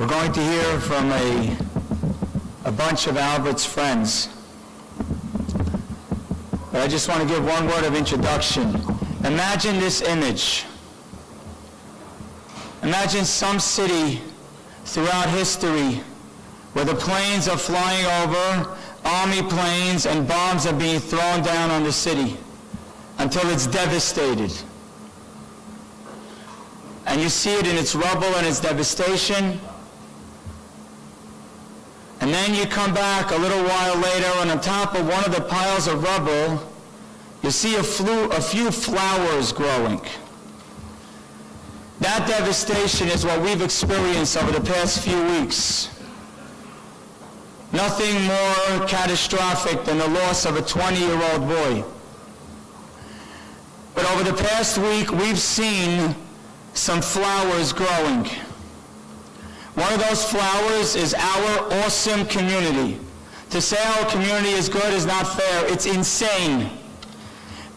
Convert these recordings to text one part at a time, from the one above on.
going to hear from a bunch of Albert's friends. But I just want to give one word of introduction. Imagine this image. Imagine some city throughout history where the planes are flying over, army planes, and bombs are being thrown down on the city until it's devastated. And you see it in its rubble and its devastation. And then you come back a little while later, and on top of one of the piles of rubble, you see a few flowers growing. That devastation is what we've experienced over the past few weeks. Nothing more catastrophic than the loss of a 20-year-old boy. But over the past week, we've seen some flowers growing. One of those flowers is our awesome community. To say our community is good is not fair. It's insane.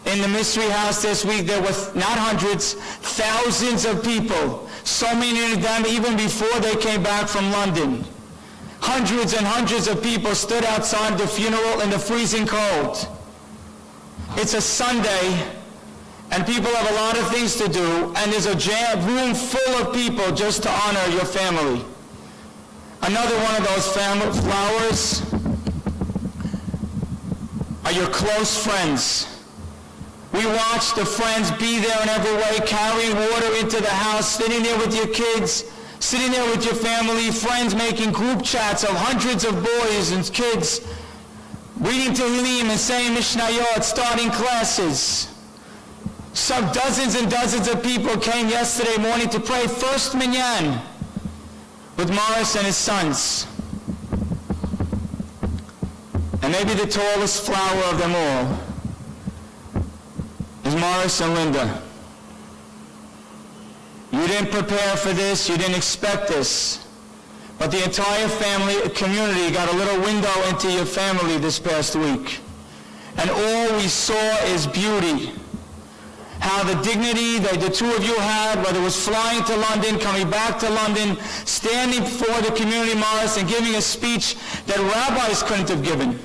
In the Missry house this week, there were not hundreds, thousands of people. So many of them even before they came back from London. Hundreds and hundreds of people stood outside the funeral in the freezing cold. It's a Sunday, and people have a lot of things to do, and there's a room full of people just to honor your family. Another one of those flowers are your close friends. We watch the friends be there in every way, carrying water into the house, sitting there with your kids, sitting there with your family, friends making group chats of hundreds of boys and kids, reading Tehillim and saying Mishnayot, starting classes. Some dozens and dozens of people came yesterday morning to pray first minyan with Morris and his sons. And maybe the tallest flower of them all is Morris and Linda. You didn't prepare for this, you didn't expect this, but the entire family community got a little window into your family this past week. And all we saw is beauty. How the dignity that the two of you had, whether it was flying to London, coming back to London, standing before the community, Morris, and giving a speech that rabbis couldn't have given,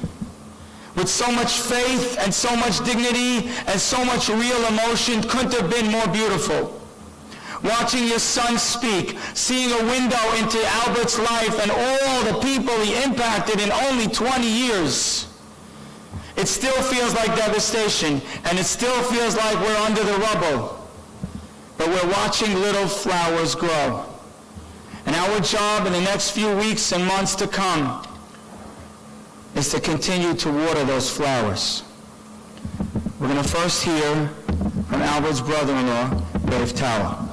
with so much faith and so much dignity and so much real emotion, couldn't have been more beautiful. Watching your son speak, seeing a window into Albert's life and all the people he impacted in only 20 years. It still feels like devastation, and it still feels like we're under the rubble. But we're watching little flowers grow. And our job in the next few weeks and months to come is to continue to water those flowers. We're going to first hear from Albert's brother-in-law, Rafe Tower.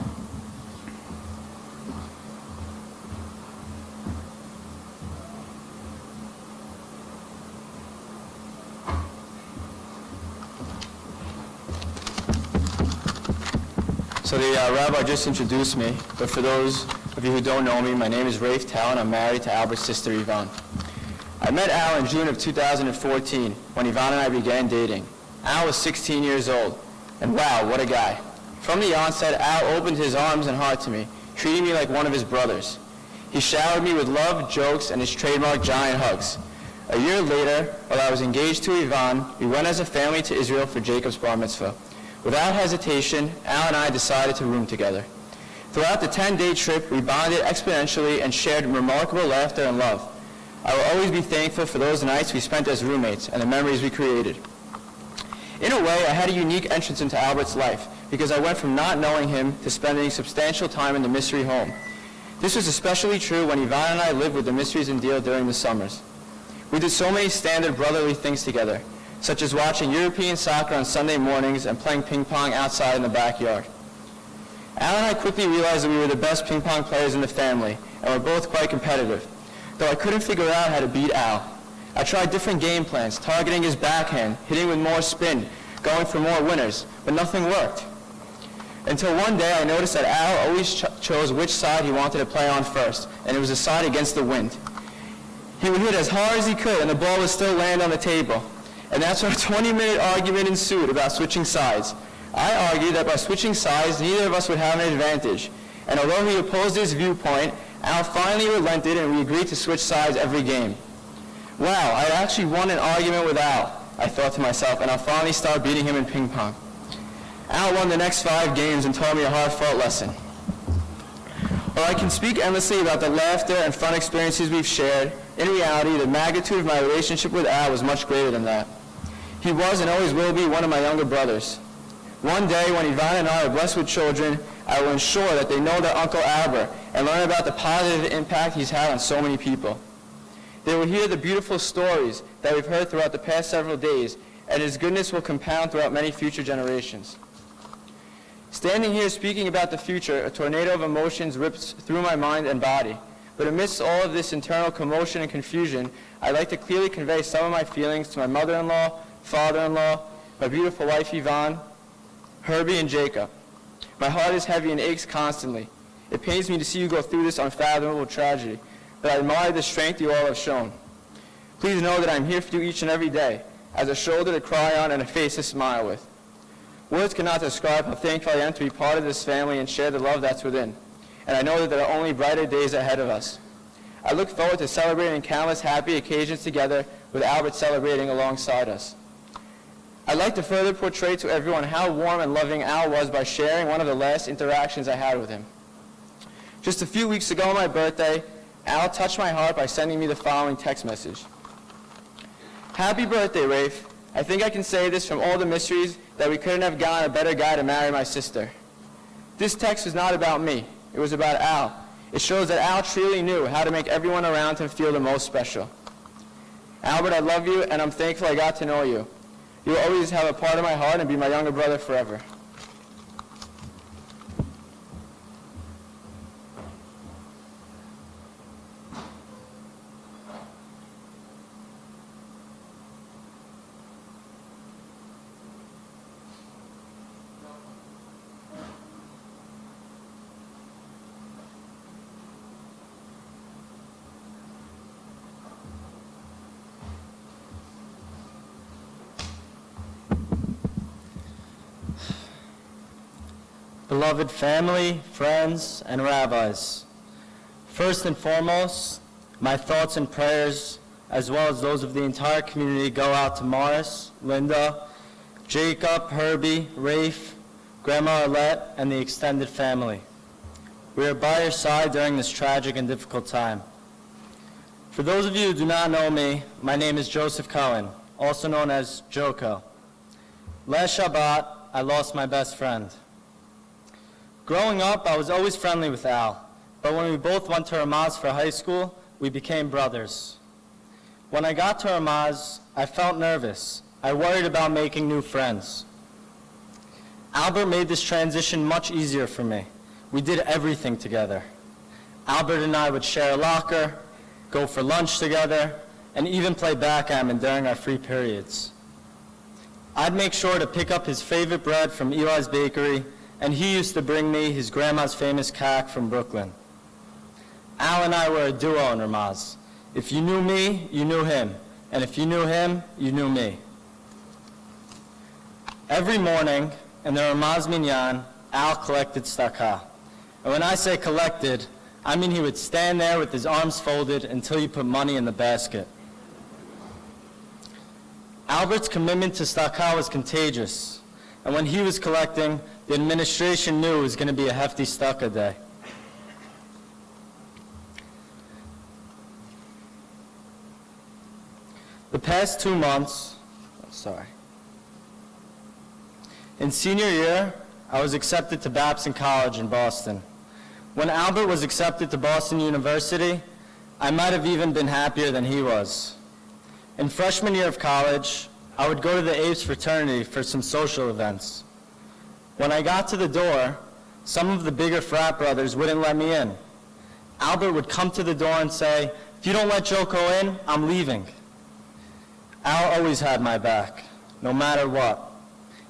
So the rabbi just introduced me, but for those of you who don't know me, my name is Rafe Tower, and I'm married to Albert's sister Yvonne. I met Al in June of 2014 when Yvonne and I began dating. Al was 16 years old, and wow, what a guy. From the onset, Al opened his arms and heart to me, treating me like one of his brothers. He showered me with love, jokes, and his trademark giant hugs. A year later, while I was engaged to Yvonne, we went as a family to Israel for Jacob's bar mitzvah. Without hesitation, Al and I decided to room together. Throughout the 10-day trip, we bonded exponentially and shared remarkable laughter and love. I will always be thankful for those nights we spent as roommates and the memories we created. In a way, I had a unique entrance into Albert's life because I went from not knowing him to spending substantial time in the Missry home. This was especially true when Yvonne and I lived with the Missrys in Deal during the summers. We did so many standard brotherly things together, such as watching European soccer on Sunday mornings and playing ping pong outside in the backyard. Al and I quickly realized that we were the best ping pong players in the family, and were both quite competitive, though I couldn't figure out how to beat Al. I tried different game plans, targeting his backhand, hitting with more spin, going for more winners, but nothing worked. Until one day I noticed that Al always chose which side he wanted to play on first, and it was the side against the wind. He would hit as hard as he could, and the ball would still land on the table. And that's when a 20-minute argument ensued about switching sides. I argued that by switching sides, neither of us would have an advantage. And although he opposed his viewpoint, Al finally relented and we agreed to switch sides every game. Wow, I actually won an argument with Al, I thought to myself, and I'll finally start beating him in ping pong. Al won the next 5 games and taught me a hard-fought lesson. While I can speak endlessly about the laughter and fun experiences we've shared, in reality, the magnitude of my relationship with Al was much greater than that. He was and always will be one of my younger brothers. One day, when Yvonne and I are blessed with children, I will ensure that they know their Uncle Albert and learn about the positive impact he's had on so many people. They will hear the beautiful stories that we've heard throughout the past several days, and his goodness will compound throughout many future generations. Standing here speaking about the future, a tornado of emotions rips through my mind and body. But amidst all of this internal commotion and confusion, I'd like to clearly convey some of my feelings to my mother-in-law, father-in-law, my beautiful wife Yvonne, Herbie, and Jacob. My heart is heavy and aches constantly. It pains me to see you go through this unfathomable tragedy, but I admire the strength you all have shown. Please know that I'm here for you each and every day, as a shoulder to cry on and a face to smile with. Words cannot describe how thankful I am to be part of this family and share the love that's within, and I know that there are only brighter days ahead of us. I look forward to celebrating countless happy occasions together with Albert celebrating alongside us. I'd like to further portray to everyone how warm and loving Al was by sharing one of the last interactions I had with him. Just a few weeks ago on my birthday, Al touched my heart by sending me the following text message. Happy birthday, Rafe. I think I can say this from all the Missrys that we couldn't have gotten a better guy to marry my sister. This text was not about me. It was about Al. It shows that Al truly knew how to make everyone around him feel the most special. Albert, I love you, and I'm thankful I got to know you. You will always have a part of my heart and be my younger brother forever. Beloved family, friends, and rabbis, first and foremost, my thoughts and prayers, as well as those of the entire community, go out to Morris, Linda, Jacob, Herbie, Rafe, Grandma Arayat, and the extended family. We are by your side during this tragic and difficult time. For those of you who do not know me, my name is Joseph Cohen, also known as Joko. Last Shabbat, I lost my best friend. Growing up, I was always friendly with Al, but when we both went to Ramaz for high school, we became brothers. When I got to Ramaz, I felt nervous. I worried about making new friends. Albert made this transition much easier for me. We did everything together. Albert and I would share a locker, go for lunch together, and even play backgammon during our free periods. I'd make sure to pick up his favorite bread from Eli's Bakery, and he used to bring me his grandma's famous kak from Brooklyn. Al and I were a duo in Ramaz. If you knew me, you knew him. And if you knew him, you knew me. Every morning, in the Ramaz Minyan, Al collected tzedakah. And when I say collected, I mean he would stand there with his arms folded until you put money in the basket. Albert's commitment to tzedakah was contagious. And when he was collecting, the administration knew it was going to be a hefty tzedakah day. The past 2 months, in senior year, I was accepted to Babson College in Boston. When Albert was accepted to Boston University, I might have even been happier than he was. In freshman year of college, I would go to the Apes fraternity for some social events. When I got to the door, some of the bigger frat brothers wouldn't let me in. Albert would come to the door and say, "If you don't let Joko in, I'm leaving." Al always had my back, no matter what.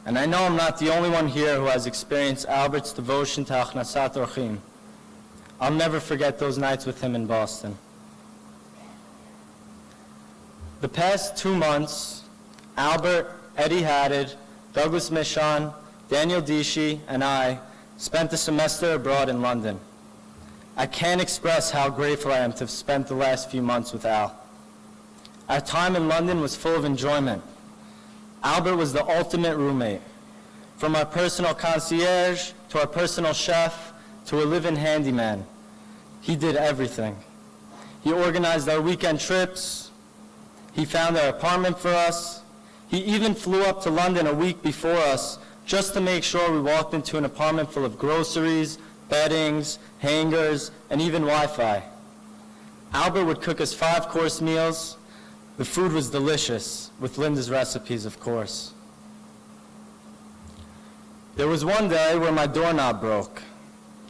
And I know I'm not the only one here who has experienced Albert's devotion to Achnasat Orchim. I'll never forget those nights with him in Boston. The past 2 months, Albert, Eddie Haddad, Douglas Michon, Daniel Dishi, and I spent a semester abroad in London. I can't express how grateful I am to have spent the last few months with Al. Our time in London was full of enjoyment. Albert was the ultimate roommate. From our personal concierge, to our personal chef, to a live-in handyman. He did everything. He organized our weekend trips. He found our apartment for us. He even flew up to London a week before us just to make sure we walked into an apartment full of groceries, beddings, hangers, and even Wi-Fi. Albert would cook us 5-course meals. The food was delicious, with Linda's recipes, of course. There was one day where my doorknob broke.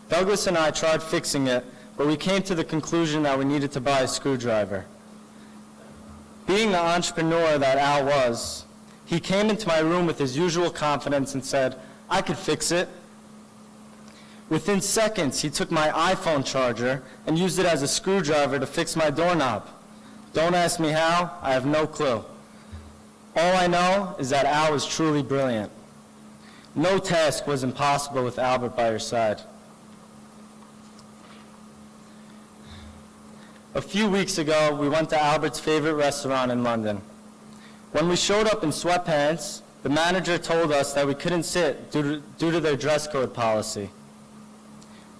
Douglas and I tried fixing it, but we came to the conclusion that we needed to buy a screwdriver. Being the entrepreneur that Al was, he came into my room with his usual confidence and said, "I could fix it." Within seconds, he took my iPhone charger and used it as a screwdriver to fix my doorknob. Don't ask me how, I have no clue. All I know is that Al was truly brilliant. No task was impossible with Albert by your side. A few weeks ago, we went to Albert's favorite restaurant in London. When we showed up in sweatpants, the manager told us that we couldn't sit due to their dress code policy.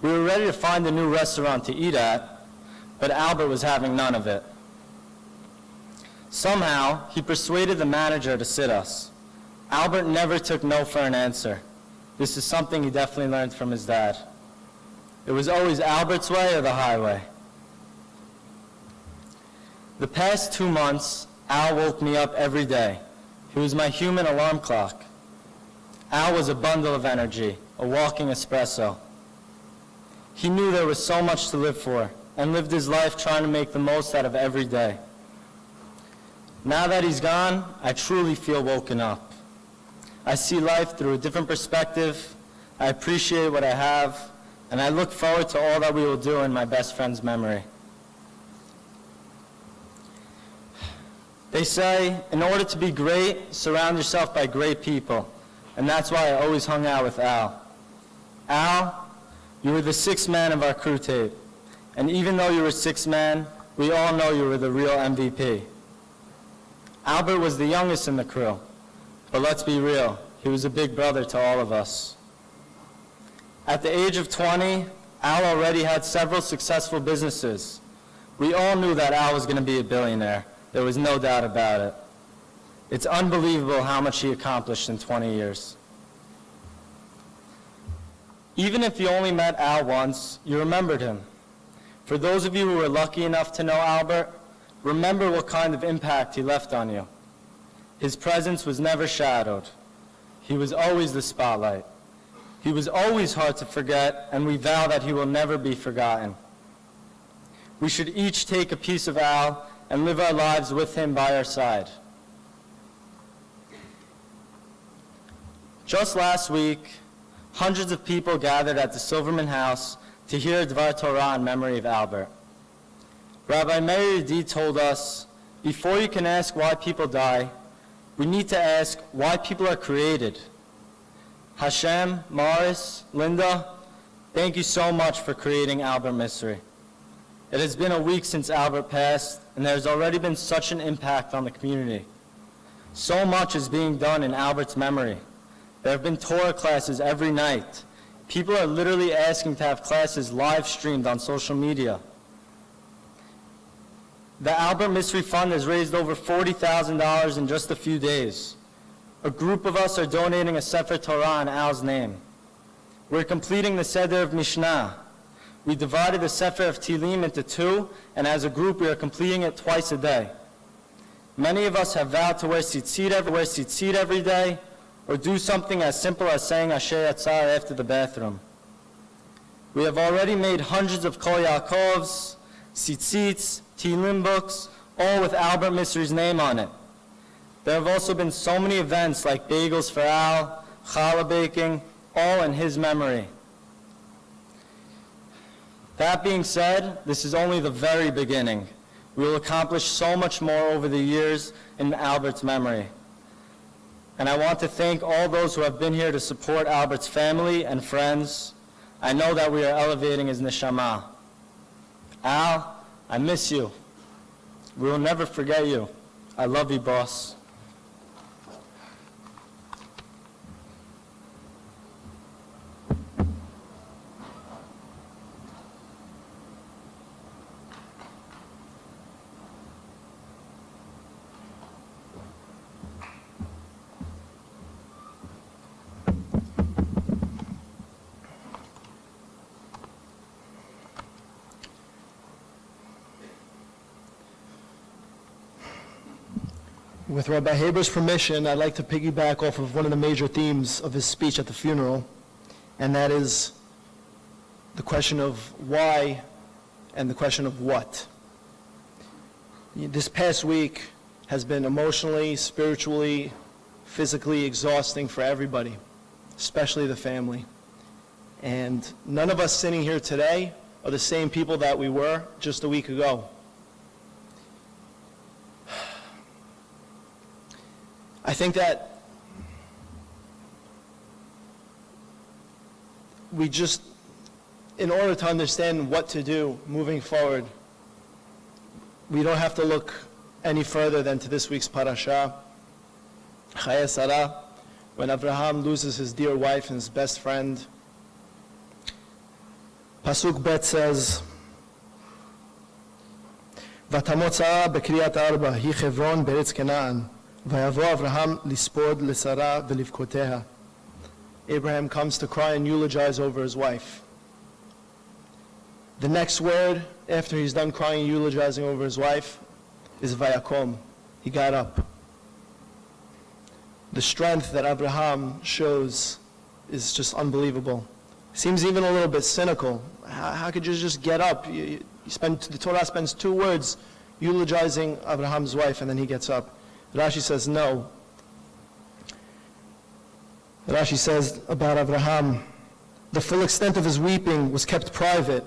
We were ready to find a new restaurant to eat at, but Albert was having none of it. Somehow, he persuaded the manager to sit us. Albert never took no for an answer. This is something he definitely learned from his dad. It was always Albert's way or the highway. The past 2 months, Al woke me up every day. He was my human alarm clock. Al was a bundle of energy, a walking espresso. He knew there was so much to live for and lived his life trying to make the most out of every day. Now that he's gone, I truly feel woken up. I see life through a different perspective. I appreciate what I have, and I look forward to all that we will do in my best friend's memory. They say, in order to be great, surround yourself by great people, and that's why I always hung out with Al. Al, you were the sixth man of our crew tape, and even though you were sixth man, we all know you were the real MVP. Albert was the youngest in the crew, but let's be real, he was a big brother to all of us. At the age of 20, Al already had several successful businesses. We all knew that Al was going to be a billionaire. There was no doubt about it. It's unbelievable how much he accomplished in 20 years. Even if you only met Al once, you remembered him. For those of you who were lucky enough to know Albert, remember what kind of impact he left on you. His presence was never shadowed. He was always the spotlight. He was always hard to forget, and we vow that he will never be forgotten. We should each take a piece of Al and live our lives with him by our side. Just last week, hundreds of people gathered at the Silverman House to hear a Dvar Torah in memory of Albert. Rabbi Missry told us, before you can ask why people die, we need to ask why people are created. Hashem, Morris, Linda, thank you so much for creating Albert Missry. It has been a week since Albert passed, and there has already been such an impact on the community. So much is being done in Albert's memory. There have been Torah classes every night. People are literally asking to have classes live streamed on social media. The Albert Missry Fund has raised over $40,000 in just a few days. A group of us are donating a Sefer Torah in Al's name. We're completing the Seder of Mishnah. We divided the Sefer of Tehillim into 2, and as a group we are completing it twice a day. Many of us have vowed to wear tzitzit every day, or do something as simple as saying Asher Yatzar after the bathroom. We have already made hundreds of Kol Yaakovs, tzitzits, Tehillim books, all with Albert Missry's name on it. There have also been so many events like bagels for Al, challah baking, all in his memory. That being said, this is only the very beginning. We will accomplish so much more over the years in Albert's memory. And I want to thank all those who have been here to support Albert's family and friends. I know that we are elevating his neshama. Al, I miss you. We will never forget you. I love you, boss. With Rabbi Haber's permission, I'd like to piggyback off of one of the major themes of his speech at the funeral, and that is the question of why and the question of what. This past week has been emotionally, spiritually, physically exhausting for everybody, especially the family. And none of us sitting here today are the same people that we were just a week ago. I think that we just, in order to understand what to do moving forward, we don't have to look any further than to this week's parasha, Chayei Sarah, when Abraham loses his dear wife and his best friend. Pasuk Bet says, "Vatamot Sarah bekriyat arba, hi Hebron beretz Canaan. Vayavo Avraham lispod lesara velivkoteha." Abraham comes to cry and eulogize over his wife. The next word, after he's done crying and eulogizing over his wife, is vayakom. He got up. The strength that Abraham shows is just unbelievable. Seems even a little bit cynical. How could you just get up? The Torah spends 2 words eulogizing Abraham's wife, and then he gets up. Rashi says no. Rashi says about Abraham, the full extent of his weeping was kept private.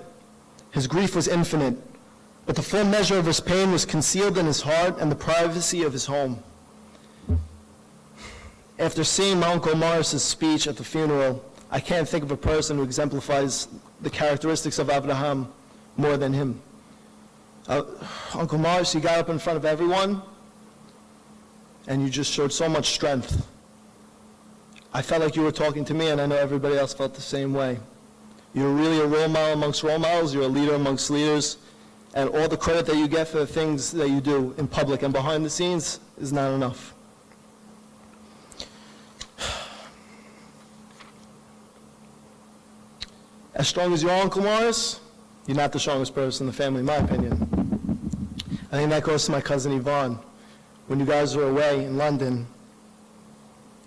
His grief was infinite, but the full measure of his pain was concealed in his heart and the privacy of his home. After seeing my Uncle Morris's speech at the funeral, I can't think of a person who exemplifies the characteristics of Abraham more than him. Uncle Morris, you got up in front of everyone, and you just showed so much strength. I felt like you were talking to me, and I know everybody else felt the same way. You're really a role model amongst role models, you're a leader amongst leaders, and all the credit that you get for the things that you do in public and behind the scenes is not enough. As strong as your Uncle Morris, you're not the strongest person in the family, in my opinion. I think that goes to my cousin Yvonne. When you guys were away in London,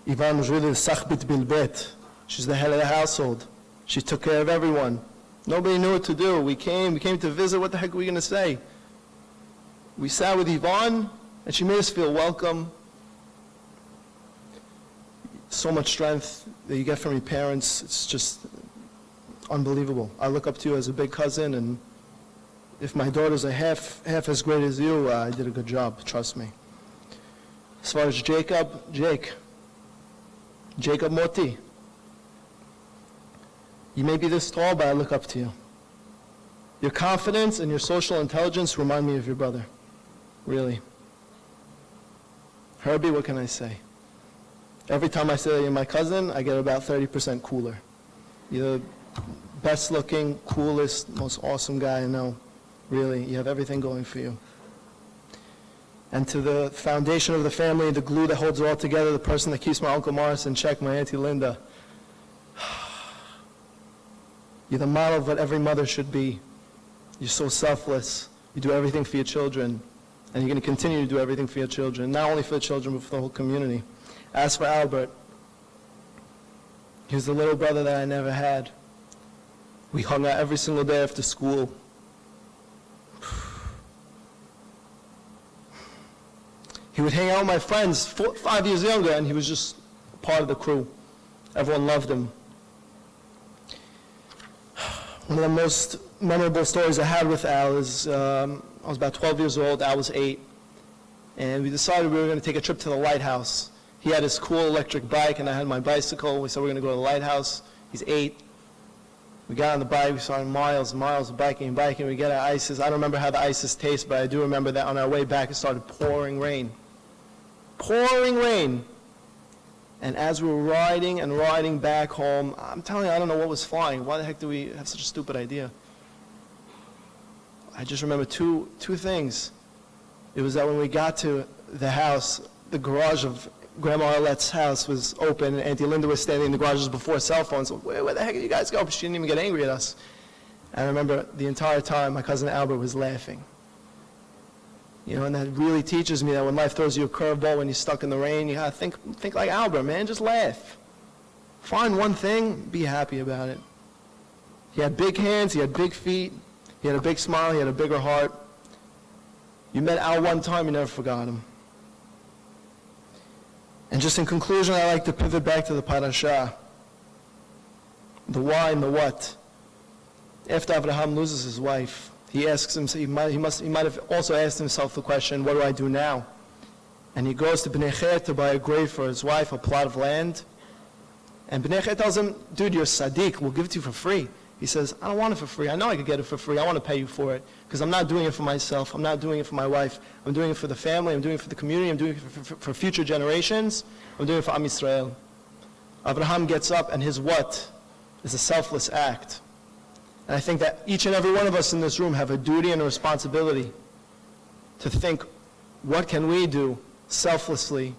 Yvonne was really the sachbit bilbet. She's the head of the household. She took care of everyone. Nobody knew what to do. We came to visit. What the heck are we going to say? We sat with Yvonne, and she made us feel welcome. So much strength that you get from your parents. It's just unbelievable. I look up to you as a big cousin, and if my daughters are half as great as you, I did a good job, trust me. As far as Jacob Moti, you may be this tall, but I look up to you. Your confidence and your social intelligence remind me of your brother, really. Herbie, what can I say? Every time I say that you're my cousin, I get about 30% cooler. You're the best looking, coolest, most awesome guy I know. Really, you have everything going for you. And to the foundation of the family, the glue that holds it all together, the person that keeps my Uncle Morris in check, my Auntie Linda. You're the model of what every mother should be. You're so selfless. You do everything for your children. And you're going to continue to do everything for your children, not only for the children, but for the whole community. As for Albert, he was the little brother that I never had. We hung out every single day after school. He would hang out with my friends, 5 years younger, and he was just part of the crew. Everyone loved him. One of the most memorable stories I had with Al is, I was about 12 years old, Al was 8, and we decided we were going to take a trip to the lighthouse. He had his cool electric bike, and I had my bicycle. We said we're going to go to the lighthouse. He's 8. We got on the bike, we started miles and miles of biking, we get our ices. I don't remember how the ices taste, but I do remember that on our way back it started pouring rain. Pouring rain. And as we were riding and riding back home, I'm telling you, I don't know what was flying. Why the heck do we have such a stupid idea? I just remember two things. It was that when we got to the house, the garage of Grandma Arlet's house was open, and Auntie Linda was standing in the garage before cell phones. So, where the heck did you guys go? But she didn't even get angry at us. I remember the entire time my cousin Albert was laughing. You know, and that really teaches me that when life throws you a curveball, when you're stuck in the rain, you gotta think like Albert, man. Just laugh. Find one thing, be happy about it. He had big hands, he had big feet, he had a big smile, he had a bigger heart. You met Al one time, you never forgot him. And just in conclusion, I like to pivot back to the parasha. The why and the what. After Abraham loses his wife, he asks himself, he might have also asked himself the question, what do I do now? And he goes to Bnei Cher to buy a grave for his wife, a plot of land. And Bnei Cher tells him, dude, you're a tzaddik, we'll give it to you for free. He says, I don't want it for free. I know I could get it for free. I want to pay you for it. Because I'm not doing it for myself. I'm not doing it for my wife. I'm doing it for the family. I'm doing it for the community. I'm doing it for future generations. I'm doing it for Am Yisrael. Abraham gets up, and his what is a selfless act. And I think that each and every one of us in this room have a duty and a responsibility to think, what can we do selflessly,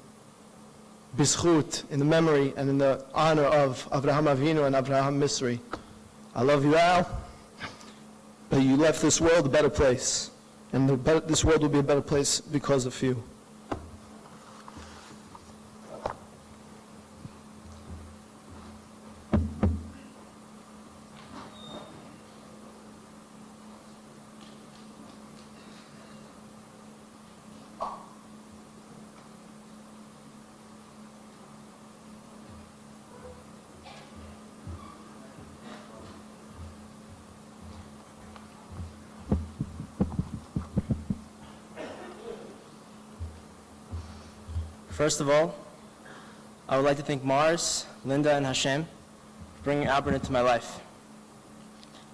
bizchut, in the memory and in the honor of Avraham Avinu and Avraham Missry. I love you, Al, but you left this world a better place. And this world will be a better place because of you. First of all, I would like to thank Mars, Linda, and Hashem for bringing Albert into my life.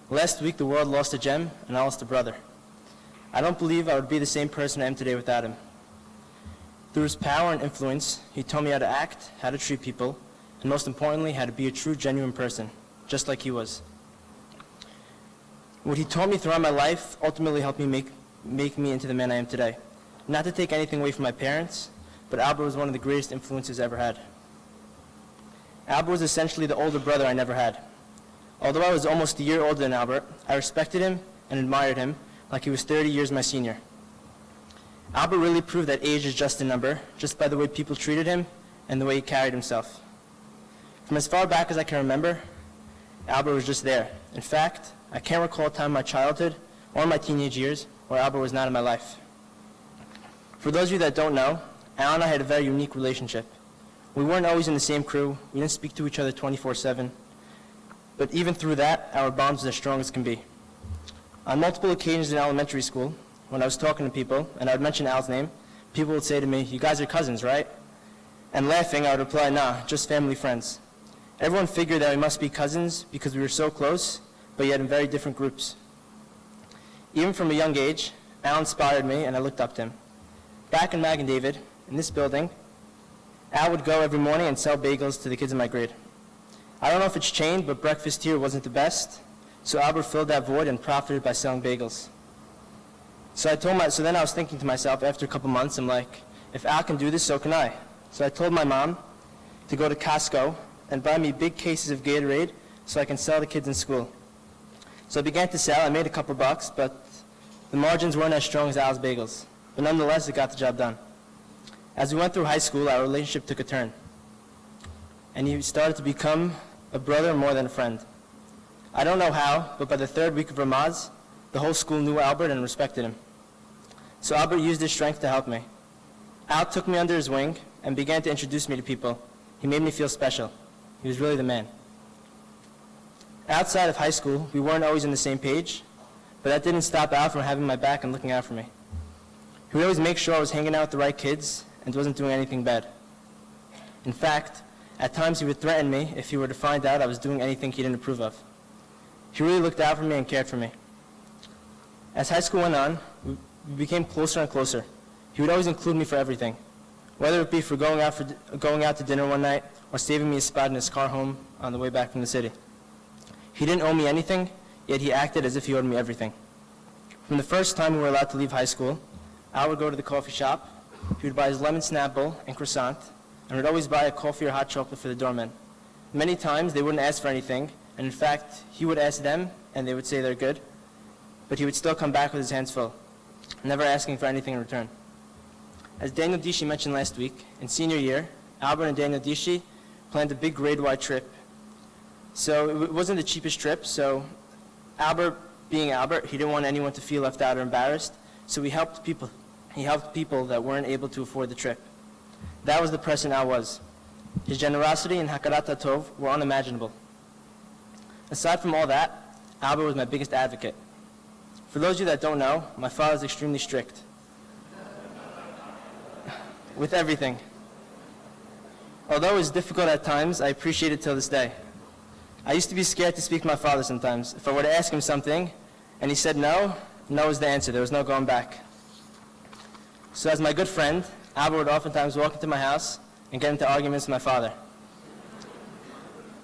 Last week, the world lost a gem, and I lost a brother. I don't believe I would be the same person I am today without him. Through his power and influence, he taught me how to act, how to treat people, and most importantly, how to be a true, genuine person, just like he was. What he taught me throughout my life ultimately helped me make me into the man I am today. Not to take anything away from my parents, but Albert was one of the greatest influences I ever had. Albert was essentially the older brother I never had. Although I was almost a year older than Albert, I respected him and admired him like he was 30 years my senior. Albert really proved that age is just a number, just by the way people treated him and the way he carried himself. From as far back as I can remember, Albert was just there. In fact, I can't recall a time in my childhood or my teenage years where Albert was not in my life. For those of you that don't know, Al and I had a very unique relationship. We weren't always in the same crew. We didn't speak to each other 24/7. But even through that, our bonds were as strong as can be. On multiple occasions in elementary school, when I was talking to people and I would mention Al's name, people would say to me, "You guys are cousins, right?" And laughing, I would reply, "Nah, just family friends." Everyone figured that we must be cousins because we were so close, but yet in very different groups. Even from a young age, Al inspired me and I looked up to him. Back in Mag and David, in this building, Al would go every morning and sell bagels to the kids in my grade. I don't know if it's changed, but breakfast here wasn't the best, so Albert filled that void and profited by selling bagels. So then I was thinking to myself, after a couple months, I'm like, if Al can do this, so can I. So I told my mom to go to Costco and buy me big cases of Gatorade so I can sell to kids in school. So I began to sell. I made a couple bucks, but the margins weren't as strong as Al's bagels. But nonetheless, it got the job done. As we went through high school, our relationship took a turn. And he started to become a brother more than a friend. I don't know how, but by the third week of Ramaz, the whole school knew Albert and respected him. So Albert used his strength to help me. Al took me under his wing and began to introduce me to people. He made me feel special. He was really the man. Outside of high school, we weren't always on the same page, but that didn't stop Al from having my back and looking out for me. He would always make sure I was hanging out with the right kids and wasn't doing anything bad. In fact, at times he would threaten me if he were to find out I was doing anything he didn't approve of. He really looked out for me and cared for me. As high school went on, we became closer and closer. He would always include me for everything, whether it be for going out to dinner one night or saving me a spot in his car home on the way back from the city. He didn't owe me anything, yet he acted as if he owed me everything. From the first time we were allowed to leave high school, I would go to the coffee shop. He would buy his lemon Snapple and croissant, and would always buy a coffee or hot chocolate for the doorman. Many times they wouldn't ask for anything, and in fact, he would ask them, and they would say they're good, but he would still come back with his hands full, never asking for anything in return. As Daniel Dishi mentioned last week, in senior year, Albert and Daniel Dishi planned a big grade-wide trip. So it wasn't the cheapest trip, so Albert, being Albert, he didn't want anyone to feel left out or embarrassed, so he helped people that weren't able to afford the trip. That was the person Al was. His generosity and hakarat hatov were unimaginable. Aside from all that, Albert was my biggest advocate. For those of you that don't know, my father is extremely strict with everything. Although it was difficult at times, I appreciate it till this day. I used to be scared to speak to my father sometimes. If I were to ask him something and he said no, no was the answer. There was no going back. So as my good friend, Albert would oftentimes walk into my house and get into arguments with my father.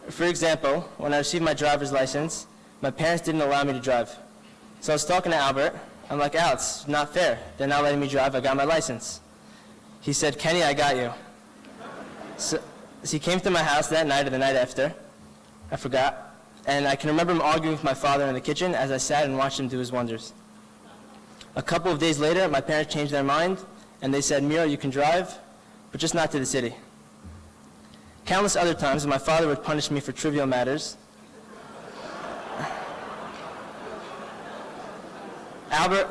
For example, when I received my driver's license, my parents didn't allow me to drive. So I was talking to Albert. I'm like, Al, it's not fair. They're not letting me drive. I got my license. He said, Kenny, I got you. So he came to my house that night or the night after. I forgot. And I can remember him arguing with my father in the kitchen as I sat and watched him do his wonders. A couple of days later, my parents changed their mind, and they said, Miro, you can drive, but just not to the city. Countless other times, my father would punish me for trivial matters. Albert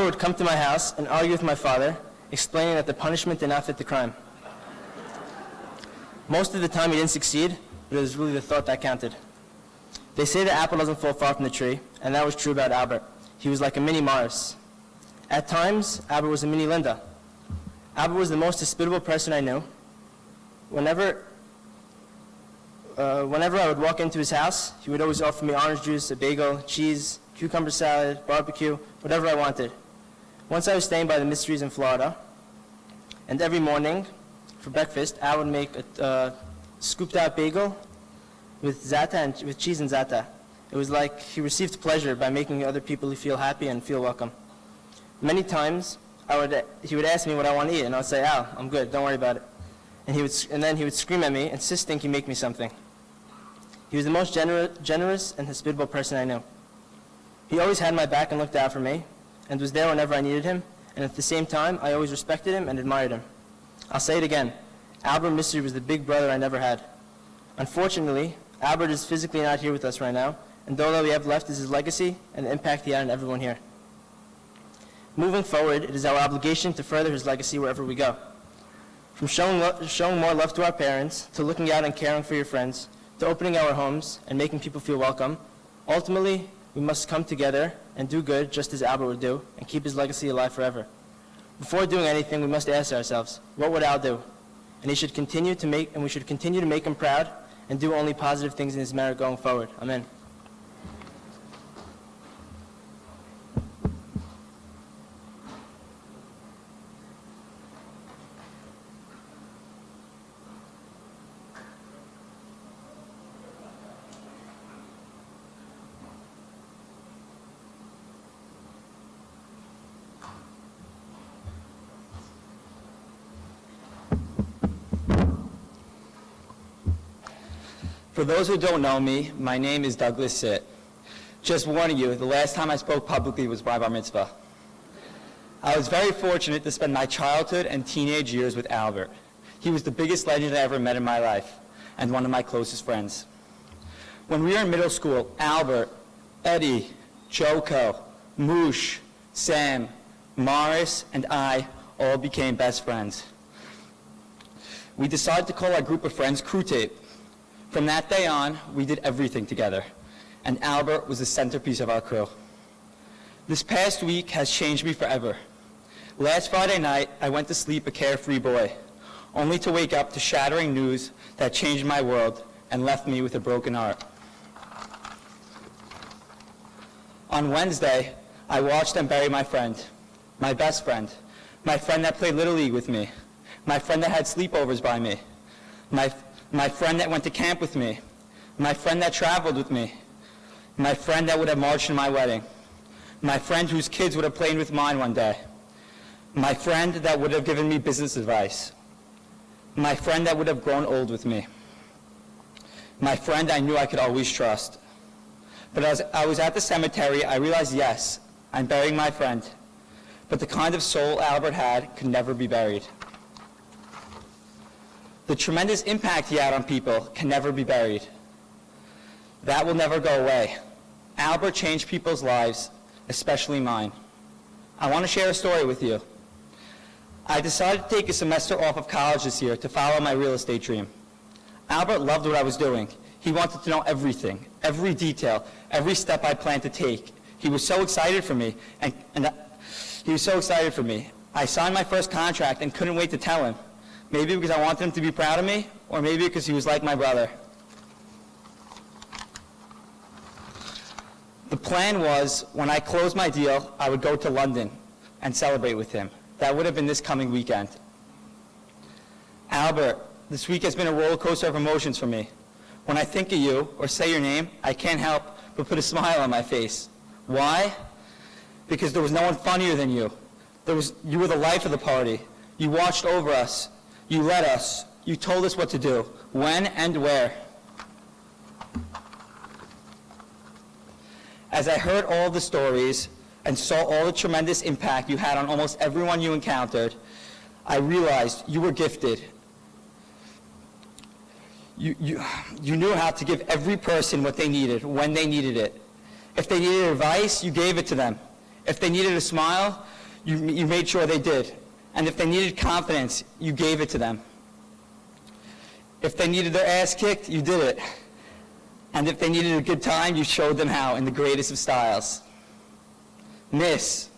would come to my house and argue with my father, explaining that the punishment did not fit the crime. Most of the time he didn't succeed, but it was really the thought that counted. They say the apple doesn't fall far from the tree, and that was true about Albert. He was like a mini Morris. At times, Albert was a mini Linda. Albert was the most hospitable person I knew. Whenever I would walk into his house, he would always offer me orange juice, a bagel, cheese, cucumber salad, barbecue, whatever I wanted. Once I was staying by the Missrys in Florida, and every morning for breakfast, I would make a scooped out bagel with za'atar and with cheese and za'atar. It was like he received pleasure by making other people feel happy and feel welcome. Many times, he would ask me what I want to eat, and I would say, Al, I'm good, don't worry about it. And then he would scream at me, insisting he make me something. He was the most generous and hospitable person I knew. He always had my back and looked out for me, and was there whenever I needed him, and at the same time, I always respected him and admired him. I'll say it again, Albert Missry was the big brother I never had. Unfortunately, Albert is physically not here with us right now, and all that we have left is his legacy and the impact he had on everyone here. Moving forward, it is our obligation to further his legacy wherever we go. From showing more love to our parents, to looking out and caring for your friends, to opening our homes and making people feel welcome, ultimately, we must come together and do good just as Albert would do and keep his legacy alive forever. Before doing anything, we must ask ourselves, what would Al do? And we should continue to make him proud and do only positive things in his merit going forward. Amen. For those who don't know me, my name is Douglas Sitt. Just warning you, the last time I spoke publicly was my bar mitzvah. I was very fortunate to spend my childhood and teenage years with Albert. He was the biggest legend I ever met in my life, and one of my closest friends. When we were in middle school, Albert, Eddie, Joko, Moosh, Sam, Morris, and I all became best friends. We decided to call our group of friends Crew Tape. From that day on, we did everything together, and Albert was the centerpiece of our crew. This past week has changed me forever. Last Friday night, I went to sleep a carefree boy. only to wake up to shattering news that changed my world and left me with a broken heart. On Wednesday, I watched them bury my friend, my best friend, my friend that played Little League with me, my friend that had sleepovers by me, my friend that went to camp with me, my friend that traveled with me, my friend that would have marched in my wedding, my friend whose kids would have played with mine one day, my friend that would have given me business advice, my friend that would have grown old with me, my friend I knew I could always trust. But as I was at the cemetery, I realized, yes, I'm burying my friend, but the kind of soul Albert had could never be buried. The tremendous impact he had on people can never be buried. That will never go away. Albert changed people's lives, especially mine. I want to share a story with you. I decided to take a semester off of college this year to follow my real estate dream. Albert loved what I was doing. He wanted to know everything, every detail, every step I planned to take. He was so excited for me, he was so excited for me. I signed my first contract and couldn't wait to tell him. Maybe because I wanted him to be proud of me, or maybe because he was like my brother. The plan was, when I closed my deal, I would go to London and celebrate with him. That would have been this coming weekend. Albert, this week has been a roller coaster of emotions for me. When I think of you, or say your name, I can't help but put a smile on my face. Why? Because there was no one funnier than you. You were the life of the party. You watched over us. You led us. You told us what to do, when and where. As I heard all the stories and saw all the tremendous impact you had on almost everyone you encountered, I realized you were gifted. You knew how to give every person what they needed, when they needed it. If they needed advice, you gave it to them. If they needed a smile, you made sure they did. And if they needed confidence, you gave it to them. If they needed their ass kicked, you did it. And if they needed a good time, you showed them how in the greatest of styles. Miss,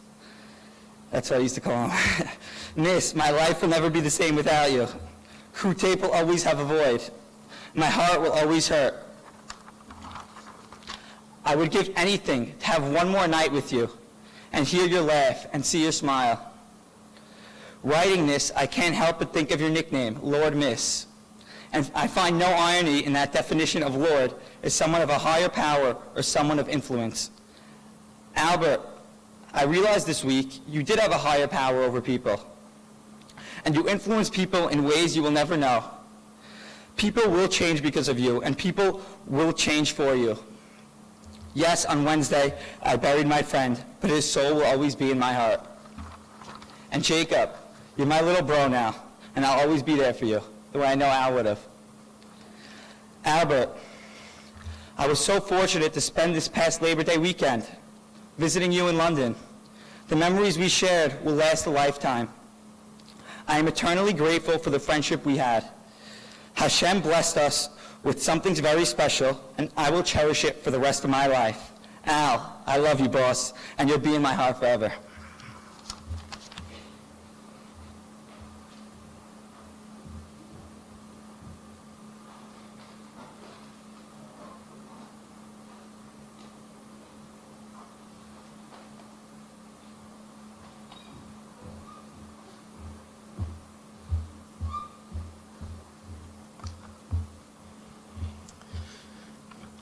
that's what I used to call him. Miss, my life will never be the same without you. Crew tape will always have a void. My heart will always hurt. I would give anything to have one more night with you and hear your laugh and see your smile. Writing this, I can't help but think of your nickname, Lord Miss. And I find no irony in that definition of Lord as someone of a higher power or someone of influence. Albert, I realized this week you did have a higher power over people. And you influence people in ways you will never know. People will change because of you, and people will change for you. Yes, on Wednesday, I buried my friend, but his soul will always be in my heart. And Jacob, you're my little bro now, and I'll always be there for you, the way I know Al would have. Albert, I was so fortunate to spend this past Labor Day weekend visiting you in London. The memories we shared will last a lifetime. I am eternally grateful for the friendship we had. Hashem blessed us with something very special, and I will cherish it for the rest of my life. Al, I love you, boss, and you'll be in my heart forever.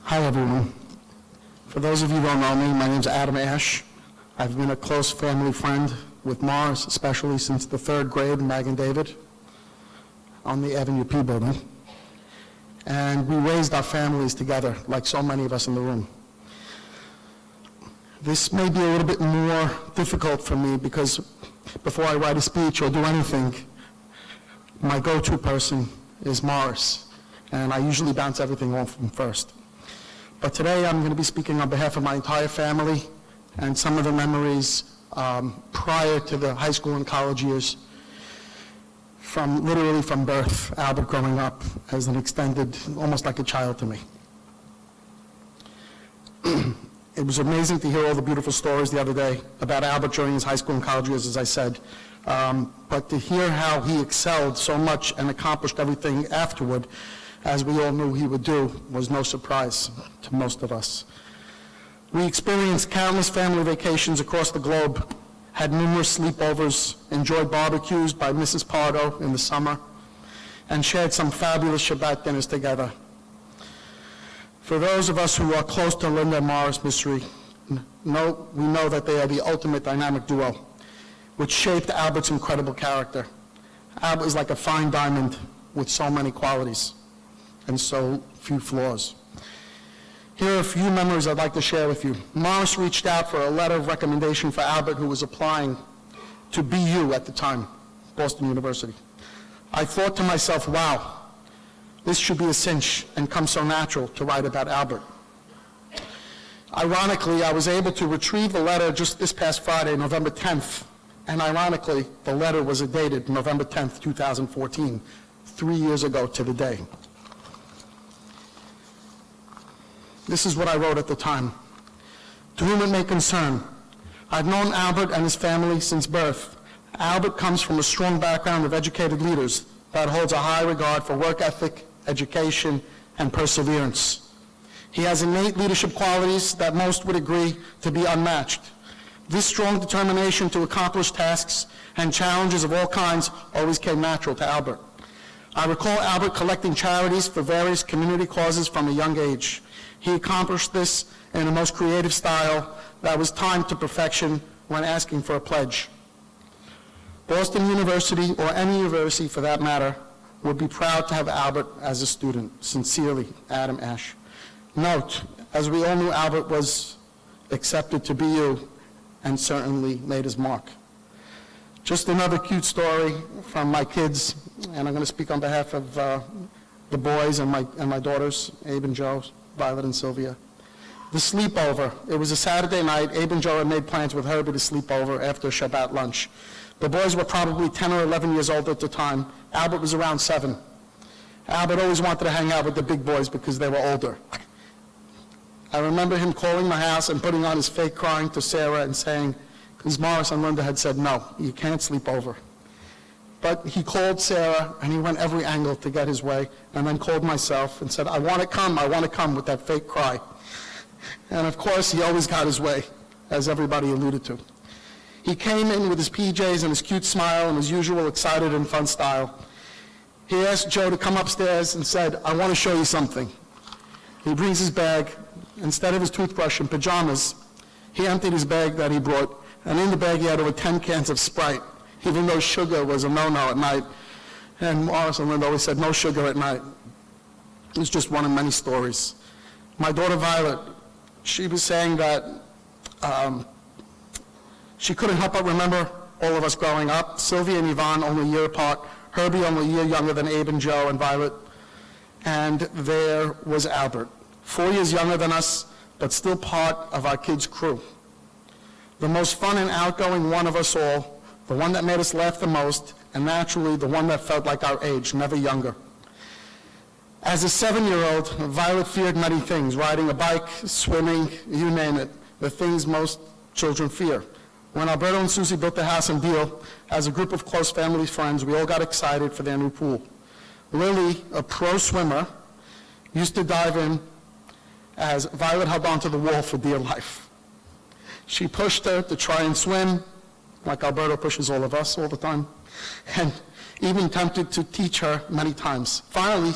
Hi, everyone. For those of you who don't know me, my name's Adam Ash. I've been a close family friend with Morris, especially since the 3rd grade in Mag and David on the Avenue P building. And we raised our families together, like so many of us in the room. This may be a little bit more difficult for me because before I write a speech or do anything, my go-to person is Morris, and I usually bounce everything off him first. But today I'm going to be speaking on behalf of my entire family and some of the memories prior to the high school and college years, literally from birth, Albert growing up as an extended, almost like a child to me. It was amazing to hear all the beautiful stories the other day about Albert during his high school and college years, as I said. But to hear how he excelled so much and accomplished everything afterward, as we all knew he would do, was no surprise to most of us. We experienced countless family vacations across the globe, had numerous sleepovers, enjoyed barbecues by Mrs. Pardo in the summer, and shared some fabulous Shabbat dinners together. For those of us who are close to Linda and Morris Missry, we know that they are the ultimate dynamic duo, which shaped Albert's incredible character. Albert is like a fine diamond with so many qualities and so few flaws. Here are a few memories I'd like to share with you. Morris reached out for a letter of recommendation for Albert, who was applying to BU at the time, Boston University. I thought to myself, wow, this should be a cinch and come so natural to write about Albert. Ironically, I was able to retrieve the letter just this past Friday, November 10th, and ironically, the letter was dated November 10th, 2014, 3 years ago to the day. This is what I wrote at the time. To whom it may concern, I've known Albert and his family since birth. Albert comes from a strong background of educated leaders that holds a high regard for work ethic, education, and perseverance. He has innate leadership qualities that most would agree to be unmatched. This strong determination to accomplish tasks and challenges of all kinds always came natural to Albert. I recall Albert collecting charities for various community causes from a young age. He accomplished this in a most creative style that was timed to perfection when asking for a pledge. Boston University, or any university for that matter, would be proud to have Albert as a student. Sincerely, Adam Ash. Note, as we all knew, Albert was accepted to BU and certainly made his mark. Just another cute story from my kids, and I'm going to speak on behalf of the boys and my daughters, Abe and Joe, Violet and Sylvia. The sleepover. It was a Saturday night. Abe and Joe had made plans with Herbie to sleep over after Shabbat lunch. The boys were probably 10 or 11 years old at the time. Albert was around 7. Albert always wanted to hang out with the big boys because they were older. I remember him calling my house and putting on his fake crying to Sarah and saying, because Morris and Linda had said, no, you can't sleep over. But he called Sarah, and he went every angle to get his way, and then called myself and said, I want to come, with that fake cry. And of course, he always got his way, as everybody alluded to. He came in with his PJs and his cute smile and his usual excited and fun style. He asked Joe to come upstairs and said, I want to show you something. He brings his bag. Instead of his toothbrush and pajamas, he emptied his bag that he brought, and in the bag he had over 10 cans of Sprite, even though sugar was a no-no at night. And Morris and Linda always said, no sugar at night. It was just one of many stories. My daughter Violet, she was saying that she couldn't help but remember all of us growing up. Sylvia and Yvonne only a year apart, Herbie only a year younger than Abe and Joe and Violet, and there was Albert, 4 years younger than us, but still part of our kids' crew. The most fun and outgoing one of us all, the one that made us laugh the most, and naturally the one that felt like our age, never younger. As a 7-year-old, Violet feared many things, riding a bike, swimming, you name it, the things most children fear. When Alberto and Susie built the house in Deal, as a group of close family friends, we all got excited for their new pool. Lily, a pro swimmer, used to dive in as Violet held onto the wall for dear life. She pushed her to try and swim, like Alberto pushes all of us all the time, and even attempted to teach her many times. Finally,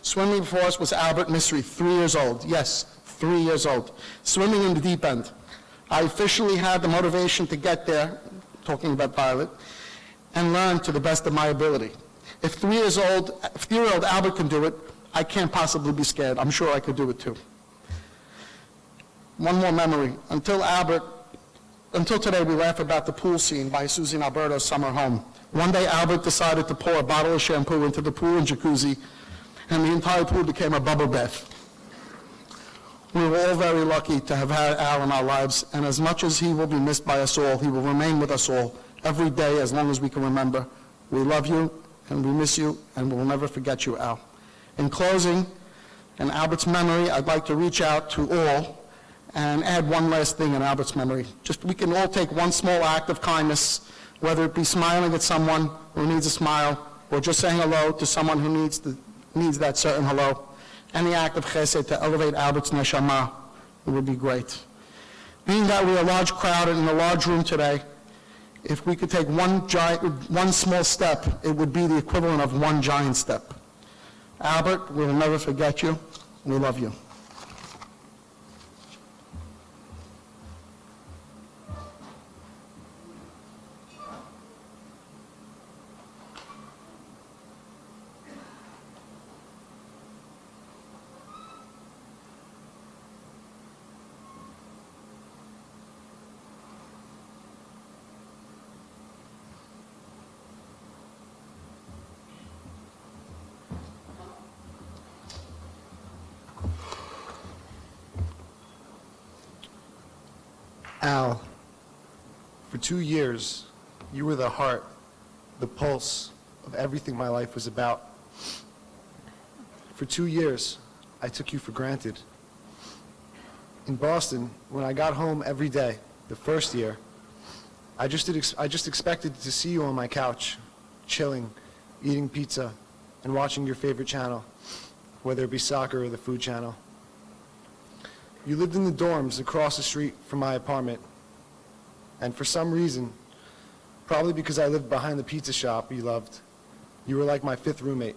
swimming before us was Albert Missry, 3 years old. Yes, 3 years old, swimming in the deep end. I officially had the motivation to get there, talking about Violet, and learn to the best of my ability. If 3-year-old Albert can do it, I can't possibly be scared. I'm sure I could do it too. One more memory. Until today, we laugh about the pool scene by Susie and Alberto's summer home. One day, Albert decided to pour a bottle of shampoo into the pool and jacuzzi, and the entire pool became a bubble bath. We were all very lucky to have had Al in our lives, and as much as he will be missed by us all, he will remain with us all every day as long as we can remember. We love you, and we miss you, and we will never forget you, Al. In closing, in Albert's memory, I'd like to reach out to all and add one last thing in Albert's memory. Just, we can all take one small act of kindness, whether it be smiling at someone who needs a smile, or just saying hello to someone who needs that certain hello. Any act of chesed to elevate Albert's neshama, it would be great. Being that we are a large crowd in a large room today, if we could take one small step, it would be the equivalent of one giant step. Albert, we will never forget you. We love you. Al, for 2 years, you were the heart, the pulse of everything my life was about. For 2 years, I took you for granted. In Boston, when I got home every day, the first year, I just expected to see you on my couch, chilling, eating pizza, and watching your favorite channel, whether it be soccer or the Food Channel. You lived in the dorms across the street from my apartment, and for some reason, probably because I lived behind the pizza shop you loved, you were like my 5th roommate.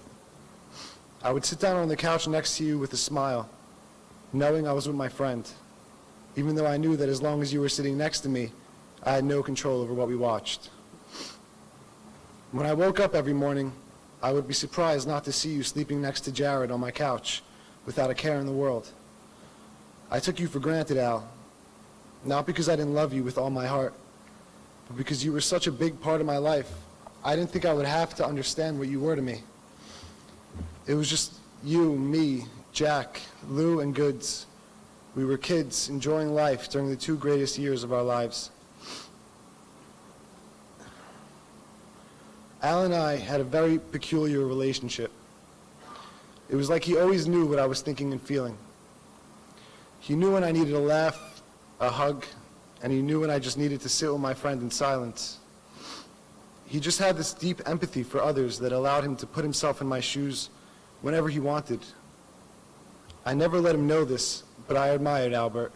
I would sit down on the couch next to you with a smile, knowing I was with my friend, even though I knew that as long as you were sitting next to me, I had no control over what we watched. When I woke up every morning, I would be surprised not to see you sleeping next to Jared on my couch without a care in the world. I took you for granted, Al, not because I didn't love you with all my heart, but because you were such a big part of my life. I didn't think I would have to understand what you were to me. It was just you, me, Jack, Lou, and Goods. We were kids enjoying life during the 2 greatest years of our lives. Al and I had a very peculiar relationship. It was like he always knew what I was thinking and feeling. He knew when I needed a laugh, a hug, and he knew when I just needed to sit with my friend in silence. He just had this deep empathy for others that allowed him to put himself in my shoes whenever he wanted. I never let him know this, but I admired Albert.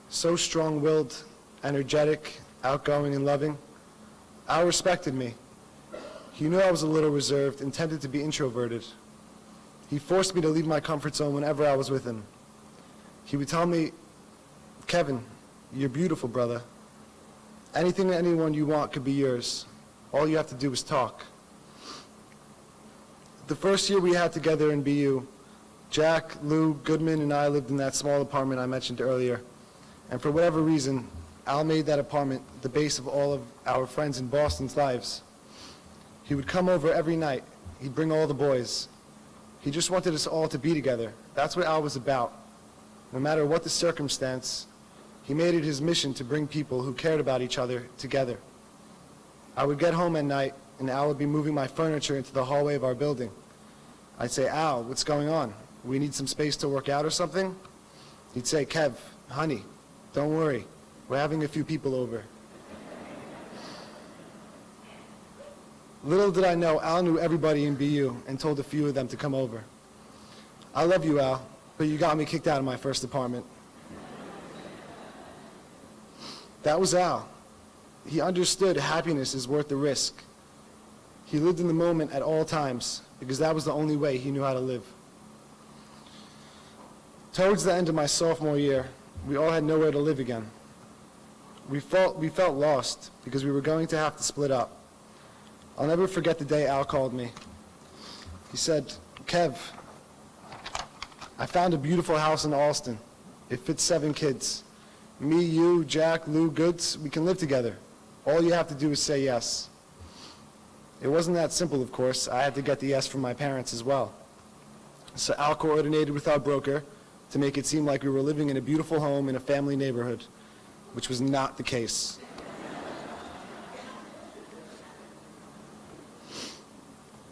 So strong-willed, energetic, outgoing, and loving. Al respected me. He knew I was a little reserved and tended to be introverted. He forced me to leave my comfort zone whenever I was with him. He would tell me, Kevin, you're beautiful, brother. Anything and anyone you want could be yours. All you have to do is talk. The first year we had together in BU, Jack, Lou, Goodman, and I lived in that small apartment I mentioned earlier. And for whatever reason, Al made that apartment the base of all of our friends in Boston's lives. He would come over every night. He'd bring all the boys. He just wanted us all to be together. That's what Al was about. No matter what the circumstance, he made it his mission to bring people who cared about each other together. I would get home at night, and Al would be moving my furniture into the hallway of our building. I'd say, Al, what's going on? We need some space to work out or something? He'd say, Kev, honey, don't worry. We're having a few people over. Little did I know, Al knew everybody in BU and told a few of them to come over. I love you, Al, but you got me kicked out of my first apartment. That was Al. He understood happiness is worth the risk. He lived in the moment at all times because that was the only way he knew how to live. Towards the end of my sophomore year, we all had nowhere to live again. We felt lost because we were going to have to split up. I'll never forget the day Al called me. He said, Kev, I found a beautiful house in Alston. It fits 7 kids. Me, you, Jack, Lou, Goods, we can live together. All you have to do is say yes. It wasn't that simple, of course. I had to get the yes from my parents as well. So Al coordinated with our broker to make it seem like we were living in a beautiful home in a family neighborhood, which was not the case.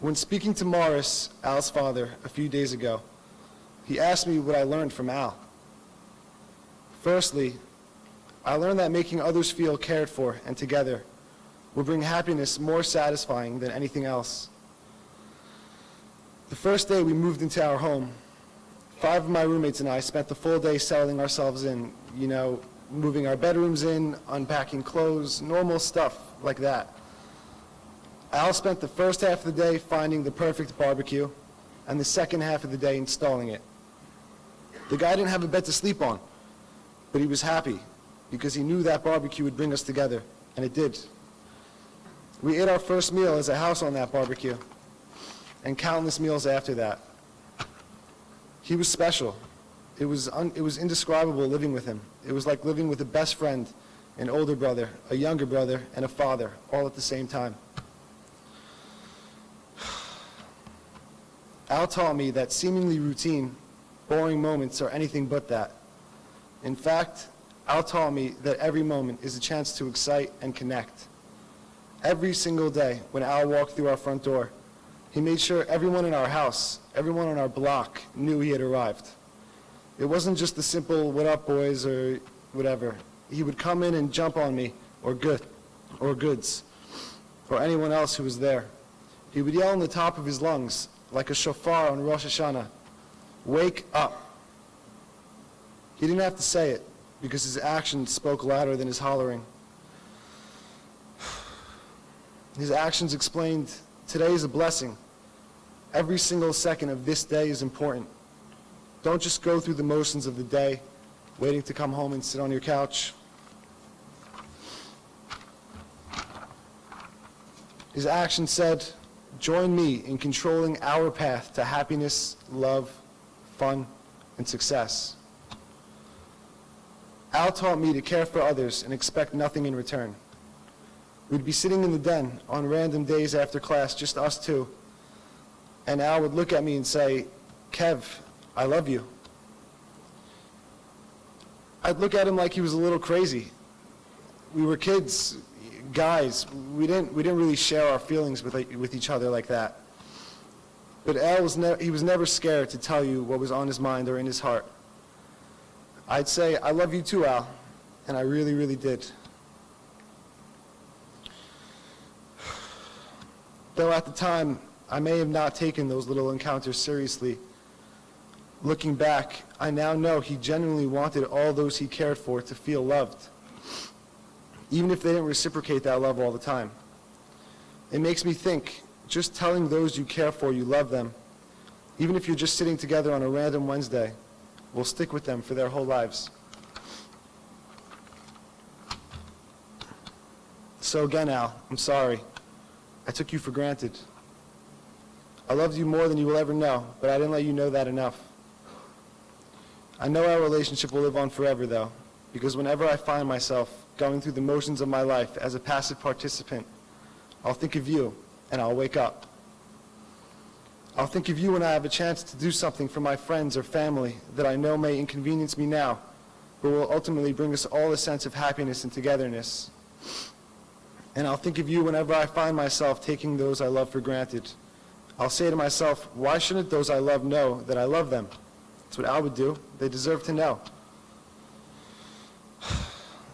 When speaking to Morris, Al's father, a few days ago, he asked me what I learned from Al. Firstly, I learned that making others feel cared for and together will bring happiness more satisfying than anything else. The first day we moved into our home, 5 of my roommates and I spent the full day settling ourselves in, moving our bedrooms in, unpacking clothes, normal stuff like that. Al spent the first half of the day finding the perfect barbecue, and the second half of the day installing it. The guy didn't have a bed to sleep on, but he was happy because he knew that barbecue would bring us together, and it did. We ate our first meal as a house on that barbecue, and countless meals after that. He was special. It was indescribable living with him. It was like living with a best friend, an older brother, a younger brother, and a father, all at the same time. Al taught me that seemingly routine, boring moments are anything but that. In fact, Al taught me that every moment is a chance to excite and connect. Every single day when Al walked through our front door, he made sure everyone in our house, everyone on our block, knew he had arrived. It wasn't just the simple, "What up, boys," or whatever. He would come in and jump on me, or goods, or anyone else who was there. He would yell on the top of his lungs, like a shofar on Rosh Hashanah, "Wake up." He didn't have to say it, because his actions spoke louder than his hollering. His actions explained, today is a blessing. Every single second of this day is important. Don't just go through the motions of the day, waiting to come home and sit on your couch. His actions said, join me in controlling our path to happiness, love, fun, and success. Al taught me to care for others and expect nothing in return. We'd be sitting in the den on random days after class, just us two, and Al would look at me and say, "Kev, I love you." I'd look at him like he was a little crazy. We were kids, guys. We didn't really share our feelings with each other like that. But Al was never scared to tell you what was on his mind or in his heart. I'd say, "I love you too, Al," and I really, really did. Though at the time, I may have not taken those little encounters seriously. Looking back, I now know he genuinely wanted all those he cared for to feel loved, even if they didn't reciprocate that love all the time. It makes me think, just telling those you care for you love them, even if you're just sitting together on a random Wednesday, will stick with them for their whole lives. So again, Al, I'm sorry. I took you for granted. I loved you more than you will ever know, but I didn't let you know that enough. I know our relationship will live on forever, though, because whenever I find myself going through the motions of my life as a passive participant, I'll think of you, and I'll wake up. I'll think of you when I have a chance to do something for my friends or family that I know may inconvenience me now, but will ultimately bring us all a sense of happiness and togetherness. And I'll think of you whenever I find myself taking those I love for granted. I'll say to myself, why shouldn't those I love know that I love them? That's what Al would do. They deserve to know.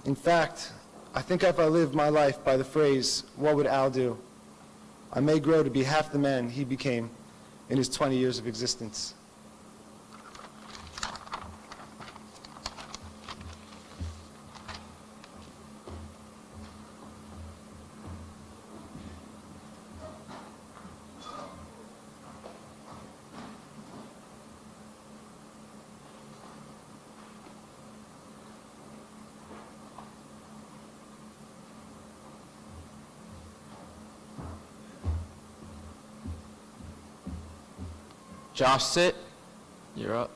In fact, I think if I live my life by the phrase, what would Al do? I may grow to be half the man he became in his 20 years of existence. Josh, sit. You're up.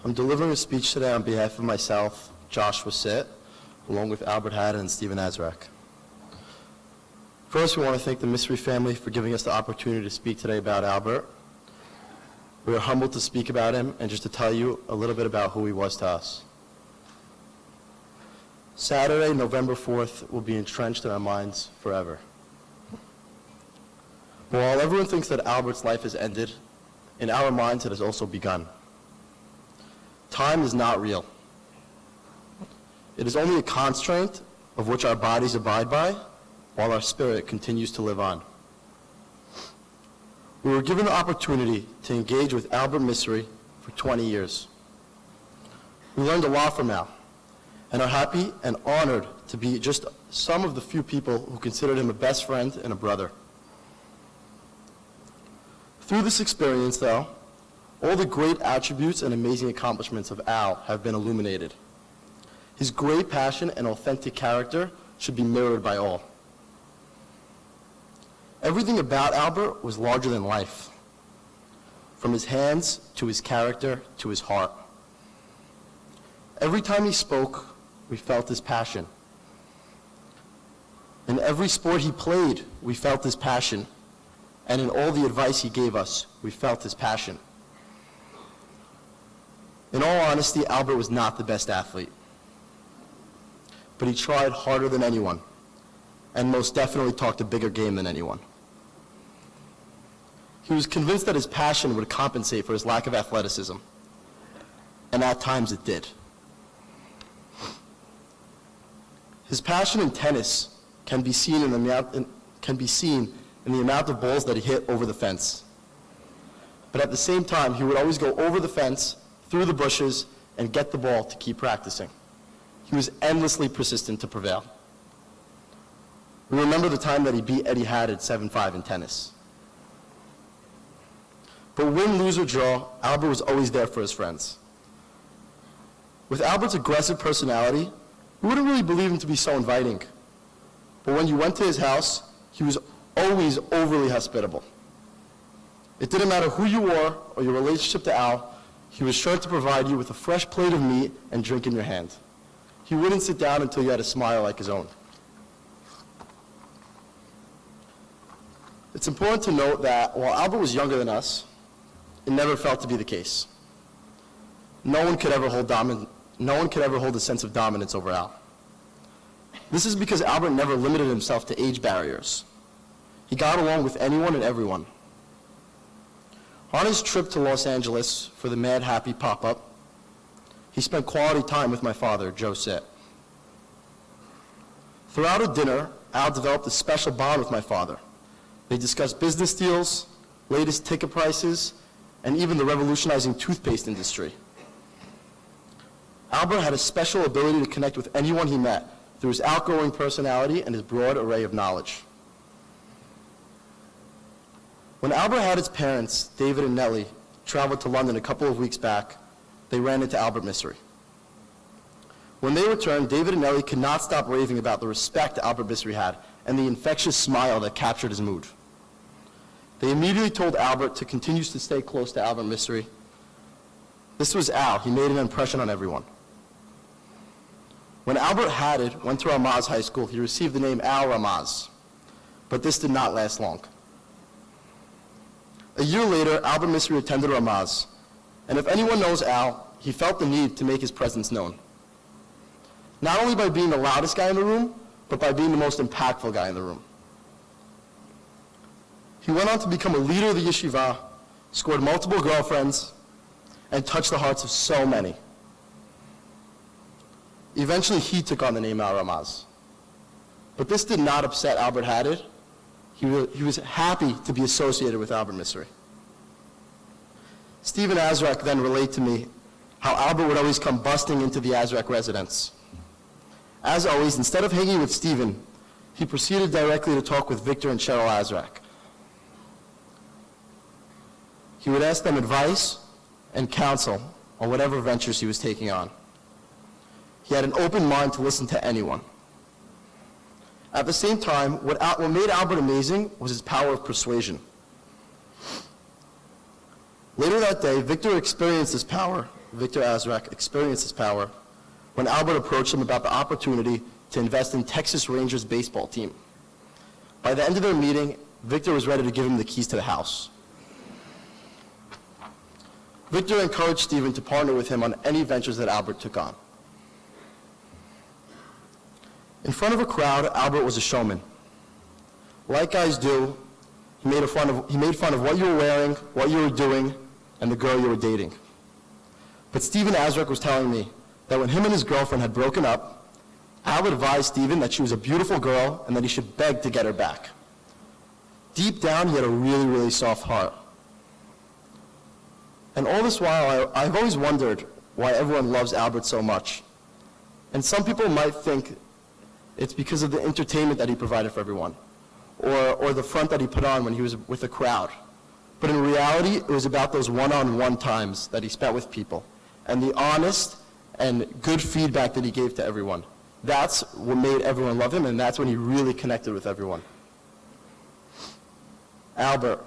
I'm delivering a speech today on behalf of myself, Josh Wasit, along with Albert Haddon and Stephen Azrak. First, we want to thank the Missry family for giving us the opportunity to speak today about Albert. We are humbled to speak about him and just to tell you a little bit about who he was to us. Saturday, November 4th, will be entrenched in our minds forever. But while everyone thinks that Albert's life has ended, in our minds it has also begun. Time is not real. It is only a constraint of which our bodies abide by, while our spirit continues to live on. We were given the opportunity to engage with Albert Missry for 20 years. We learned a lot from Al, and are happy and honored to be just some of the few people who considered him a best friend and a brother. Through this experience, though, all the great attributes and amazing accomplishments of Al have been illuminated. His great passion and authentic character should be mirrored by all. Everything about Albert was larger than life, from his hands to his character to his heart. Every time he spoke, we felt his passion. In every sport he played, we felt his passion. And in all the advice he gave us, we felt his passion. In all honesty, Albert was not the best athlete. But he tried harder than anyone, and most definitely talked a bigger game than anyone. He was convinced that his passion would compensate for his lack of athleticism, and at times it did. His passion in tennis can be seen in the amount of balls that he hit over the fence. But at the same time, he would always go over the fence, through the bushes, and get the ball to keep practicing. He was endlessly persistent to prevail. We remember the time that he beat Eddie Haddad 7-5 in tennis. But win, lose, or draw, Albert was always there for his friends. With Albert's aggressive personality, you wouldn't really believe him to be so inviting. But when you went to his house, he was always overly hospitable. It didn't matter who you were or your relationship to Al, he was sure to provide you with a fresh plate of meat and drink in your hand. He wouldn't sit down until you had a smile like his own. It's important to note that while Albert was younger than us, it never felt to be the case. No one could ever hold a sense of dominance over Al. This is because Albert never limited himself to age barriers. He got along with anyone and everyone. On his trip to Los Angeles for the Mad Happy pop-up, he spent quality time with my father, Joe Sitt. Throughout a dinner, Al developed a special bond with my father. They discussed business deals, latest ticket prices, and even the revolutionizing toothpaste industry. Albert had a special ability to connect with anyone he met through his outgoing personality and his broad array of knowledge. When Albert Haddad's parents, David and Nellie, traveled to London a couple of weeks back, they ran into Albert Missry. When they returned, David and Nellie could not stop raving about the respect Albert Missry had and the infectious smile that captured his mood. They immediately told Albert to continue to stay close to Albert Missry. This was Al. He made an impression on everyone. When Albert Haddad went to Ramaz High School, he received the name Al Ramaz. But this did not last long. A year later, Albert Missry attended Ramaz, and if anyone knows Al, he felt the need to make his presence known. Not only by being the loudest guy in the room, but by being the most impactful guy in the room. He went on to become a leader of the yeshiva, scored multiple girlfriends, and touched the hearts of so many. Eventually, he took on the name Al Ramaz. But this did not upset Albert Haddad. He was happy to be associated with Albert Missry. Stephen Azraq then relayed to me how Albert would always come busting into the Azraq residence. As always, instead of hanging with Stephen, he proceeded directly to talk with Victor and Cheryl Azraq. He would ask them advice and counsel on whatever ventures he was taking on. He had an open mind to listen to anyone. At the same time, what made Albert amazing was his power of persuasion. Later that day, Victor Azraq experienced this power when Albert approached him about the opportunity to invest in Texas Rangers baseball team. By the end of their meeting, Victor was ready to give him the keys to the house. Victor encouraged Stephen to partner with him on any ventures that Albert took on. In front of a crowd, Albert was a showman. Like guys do, he made fun of what you were wearing, what you were doing, and the girl you were dating. But Stephen Azraq was telling me that when him and his girlfriend had broken up, Albert advised Stephen that she was a beautiful girl and that he should beg to get her back. Deep down, he had a really, really soft heart. And all this while, I've always wondered why everyone loves Albert so much. And some people might think it's because of the entertainment that he provided for everyone, or the front that he put on when he was with the crowd. But in reality, it was about those one-on-one times that he spent with people, and the honest and good feedback that he gave to everyone. That's what made everyone love him, and that's when he really connected with everyone. Albert,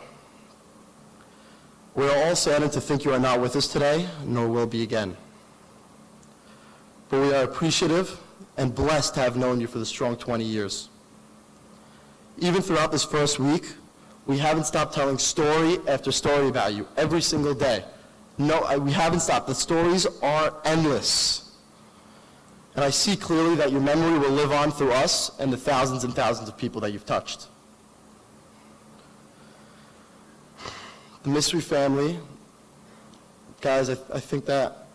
we are all saddened to think you are not with us today, nor will be again. But we are appreciative and blessed to have known you for the strong 20 years. Even throughout this first week, we haven't stopped telling story after story about you every single day. No, we haven't stopped. The stories are endless. And I see clearly that your memory will live on through us and the thousands and thousands of people that you've touched. The Missry family, guys, I think that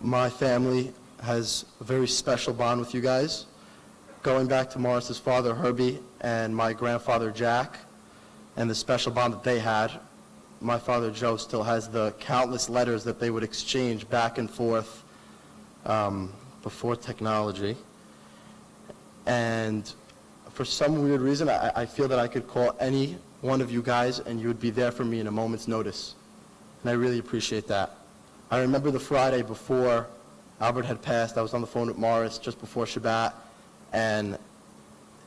my family has a very special bond with you guys. Going back to Morris's father, Herbie, and my grandfather, Jack, and the special bond that they had, my father, Joe, still has the countless letters that they would exchange back and forth before technology. And for some weird reason, I feel that I could call any one of you guys and you would be there for me in a moment's notice. And I really appreciate that. I remember the Friday before Albert had passed, I was on the phone with Morris just before Shabbat, and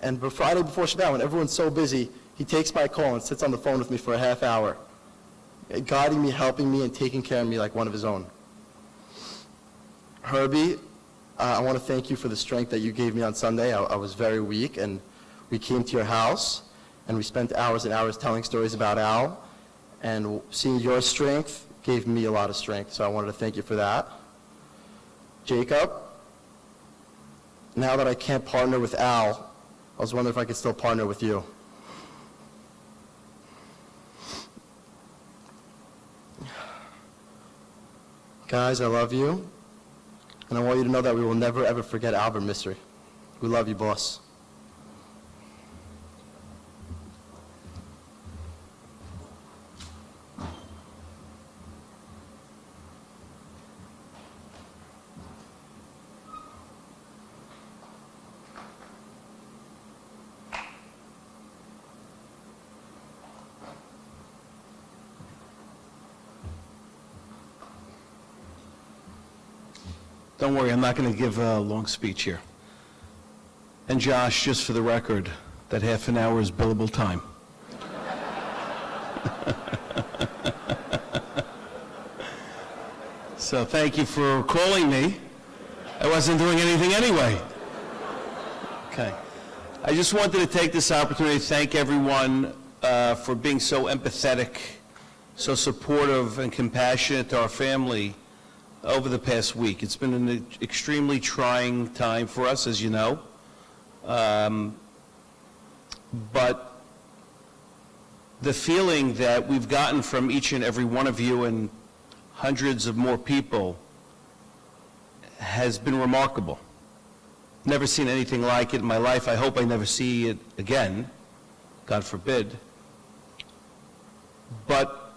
the Friday before Shabbat, when everyone's so busy, he takes my call and sits on the phone with me for a half hour, guiding me, helping me, and taking care of me like one of his own. Herbie, I want to thank you for the strength that you gave me on Sunday. I was very weak, and we came to your house, and we spent hours and hours telling stories about Al, and seeing your strength gave me a lot of strength, so I wanted to thank you for that. Jacob, now that I can't partner with Al, I was wondering if I could still partner with you. Guys, I love you, and I want you to know that we will never, ever forget Albert Missry. We love you, boss. Don't worry, I'm not going to give a long speech here. And Josh, just for the record, that half an hour is billable time. So thank you for calling me. I wasn't doing anything anyway. Okay. I just wanted to take this opportunity to thank everyone for being so empathetic, so supportive and compassionate to our family over the past week. It's been an extremely trying time for us, as you know. But the feeling that we've gotten from each and every one of you and hundreds of more people has been remarkable. Never seen anything like it in my life. I hope I never see it again, God forbid. But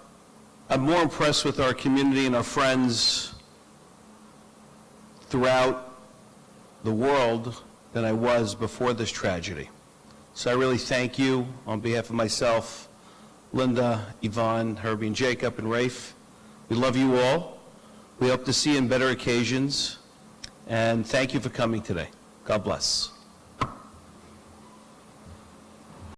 I'm more impressed with our community and our friends throughout the world than I was before this tragedy. So I really thank you on behalf of myself, Linda, Yvonne, Herbie, and Jacob, and Rafe. We love you all. We hope to see you in better occasions. And thank you for coming today. God bless.